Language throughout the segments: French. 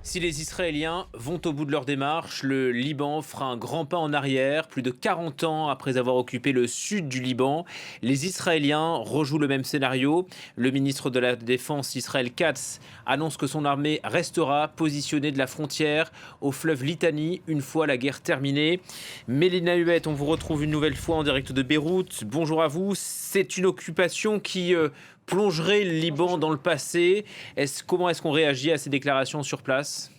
Si les Israéliens vont au bout de leur démarche, le Liban fera un grand pas en arrière. Plus de 40 ans après avoir occupé le sud du Liban, les Israéliens rejouent le même scénario. Le ministre de la Défense, Israël Katz, annonce que son armée restera positionnée de la frontière au fleuve Litani une fois la guerre terminée. Mélina Huet, on vous retrouve une nouvelle fois en direct de Beyrouth. Bonjour à vous. C'est une occupation qui plongerait le Liban dans le passé. Comment est-ce qu'on réagit à ces déclarations sur place ?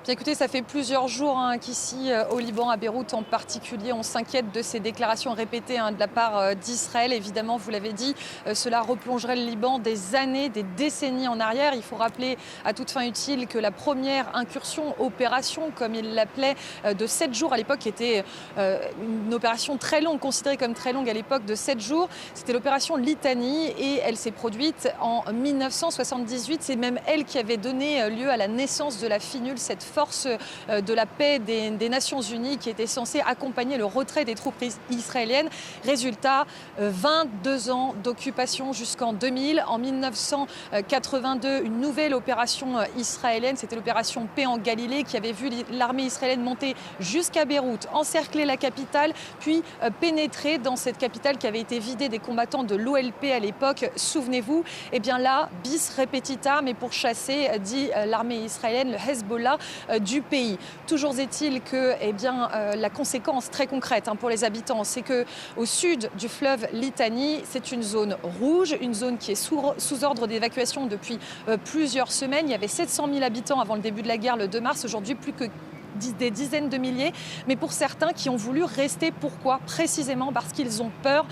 Bien écoutez, ça fait plusieurs jours qu'ici, au Liban, à Beyrouth en particulier, on s'inquiète de ces déclarations répétées de la part d'Israël. Évidemment, vous l'avez dit, cela replongerait le Liban des années, des décennies en arrière. Il faut rappeler à toute fin utile que la première incursion, opération, comme il l'appelait, de 7 jours à l'époque, était une opération très longue, considérée comme très longue à l'époque, de 7 jours. C'était l'opération Litani et elle s'est produite en 1978. C'est même elle qui avait donné lieu à la naissance de la FINUL, cette force de la paix des Nations Unies qui était censée accompagner le retrait des troupes israéliennes. Résultat, 22 ans d'occupation jusqu'en 2000. En 1982, une nouvelle opération israélienne, c'était l'opération Paix en Galilée, qui avait vu l'armée israélienne monter jusqu'à Beyrouth, encercler la capitale, puis pénétrer dans cette capitale qui avait été vidée des combattants de l'OLP à l'époque. Souvenez-vous, et bien là, bis repetita, mais pour chasser, dit l'armée israélienne, le Hezbollah, du pays. Toujours est-il que la conséquence très concrète pour les habitants, c'est qu'au sud du fleuve Litani, c'est une zone rouge, une zone qui est sous ordre d'évacuation depuis plusieurs semaines. Il y avait 700 000 habitants avant le début de la guerre le 2 mars, aujourd'hui plus que des dizaines de milliers, mais pour certains qui ont voulu rester. Pourquoi ? Précisément parce qu'ils ont peur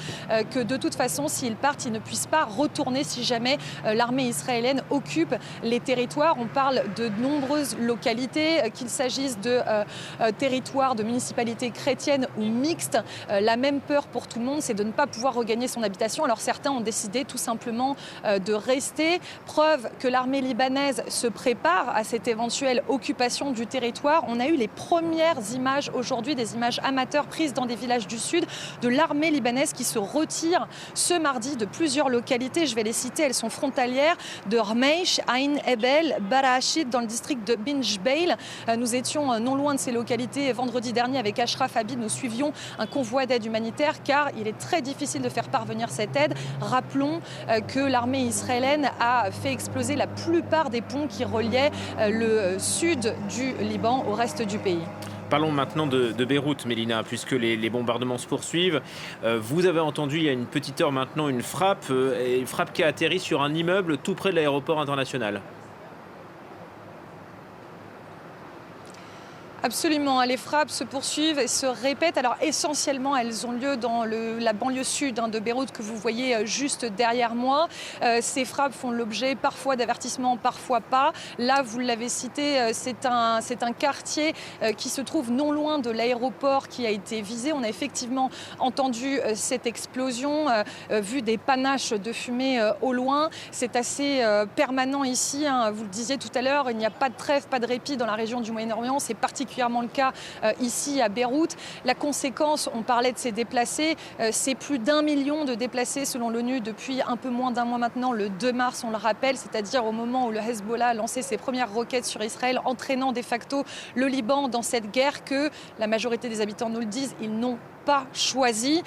que de toute façon, s'ils partent, ils ne puissent pas retourner si jamais l'armée israélienne occupe les territoires. On parle de nombreuses localités, qu'il s'agisse de territoires, de municipalités chrétiennes ou mixtes. La même peur pour tout le monde, c'est de ne pas pouvoir regagner son habitation. Alors certains ont décidé tout simplement de rester. Preuve que l'armée libanaise se prépare à cette éventuelle occupation du territoire. On a eu les premières images aujourd'hui, des images amateurs prises dans des villages du sud de l'armée libanaise qui se retire ce mardi de plusieurs localités. Je vais les citer, elles sont frontalières de Rmeish, Ain Ebel, Barachid dans le district de Binjbeil. Nous étions non loin de ces localités vendredi dernier avec Ashraf Habib. Nous suivions un convoi d'aide humanitaire car il est très difficile de faire parvenir cette aide. Rappelons que l'armée israélienne a fait exploser la plupart des ponts qui reliaient le sud du Liban au reste du pays. Parlons maintenant de Beyrouth, Mélina, puisque les bombardements se poursuivent. Vous avez entendu il y a une petite heure maintenant une frappe qui a atterri sur un immeuble tout près de l'aéroport international. Absolument, les frappes se poursuivent et se répètent. Alors essentiellement, elles ont lieu dans la banlieue sud de Beyrouth que vous voyez juste derrière moi. Ces frappes font l'objet parfois d'avertissements, parfois pas. Là, vous l'avez cité, c'est un quartier qui se trouve non loin de l'aéroport qui a été visé. On a effectivement entendu cette explosion, vu des panaches de fumée au loin. C'est assez permanent ici. Vous le disiez tout à l'heure, il n'y a pas de trêve, pas de répit dans la région du Moyen-Orient. C'est particulièrement le cas ici à Beyrouth. La conséquence, on parlait de ces déplacés, c'est plus d'1 million de déplacés selon l'ONU depuis un peu moins d'un mois maintenant, le 2 mars, on le rappelle, c'est-à-dire au moment où le Hezbollah a lancé ses premières roquettes sur Israël, entraînant de facto le Liban dans cette guerre que la majorité des habitants nous le disent, ils n'ont pas choisi.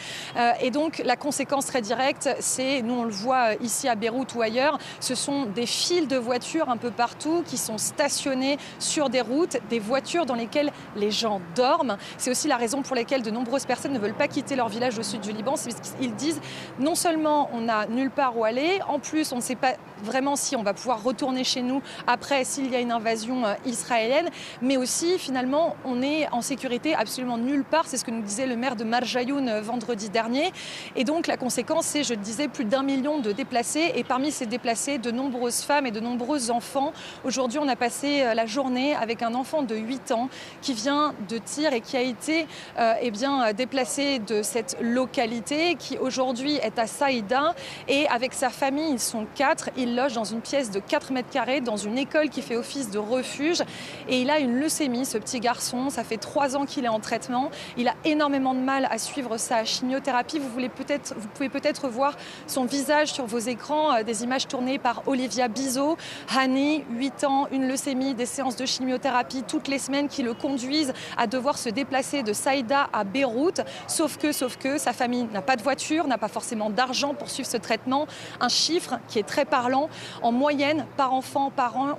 Et donc la conséquence très directe, c'est, nous on le voit ici à Beyrouth ou ailleurs, ce sont des files de voitures un peu partout qui sont stationnées sur des routes, des voitures dans lesquelles les gens dorment. C'est aussi la raison pour laquelle de nombreuses personnes ne veulent pas quitter leur village au sud du Liban. C'est parce qu'ils disent non seulement on n'a nulle part où aller, en plus on ne sait pas vraiment si on va pouvoir retourner chez nous après s'il y a une invasion israélienne, mais aussi finalement on est en sécurité absolument nulle part. C'est ce que nous disait le maire de Marjayoun vendredi dernier. Et donc la conséquence, c'est, je le disais, plus d'1 million de déplacés. Et parmi ces déplacés, de nombreuses femmes et de nombreux enfants. Aujourd'hui, on a passé la journée avec un enfant de 8 ans qui vient de Tyr et qui a été déplacé de cette localité, qui aujourd'hui est à Saïda. Et avec sa famille, ils sont 4. Il loge dans une pièce de 4 mètres carrés, dans une école qui fait office de refuge. Et il a une leucémie, ce petit garçon. Ça fait 3 ans qu'il est en traitement. Il a énormément de mal mal à suivre sa chimiothérapie. Vous pouvez peut-être voir son visage sur vos écrans, des images tournées par Olivia Bizot. Hani, 8 ans, une leucémie, des séances de chimiothérapie toutes les semaines qui le conduisent à devoir se déplacer de Saïda à Beyrouth. Sauf que sa famille n'a pas de voiture, n'a pas forcément d'argent pour suivre ce traitement. Un chiffre qui est très parlant. En moyenne, par enfant, par an,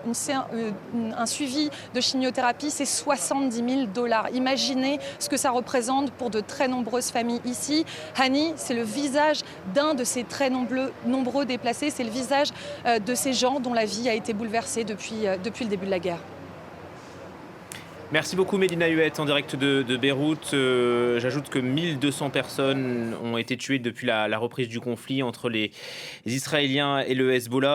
un suivi de chimiothérapie, c'est 70 000 $. Imaginez ce que ça représente pour de très nombreuses familles ici. Hani, c'est le visage d'un de ces très nombreux déplacés. C'est le visage de ces gens dont la vie a été bouleversée depuis le début de la guerre. Merci beaucoup Mélina Huet en direct de Beyrouth. J'ajoute que 1200 personnes ont été tuées depuis la reprise du conflit entre les Israéliens et le Hezbollah.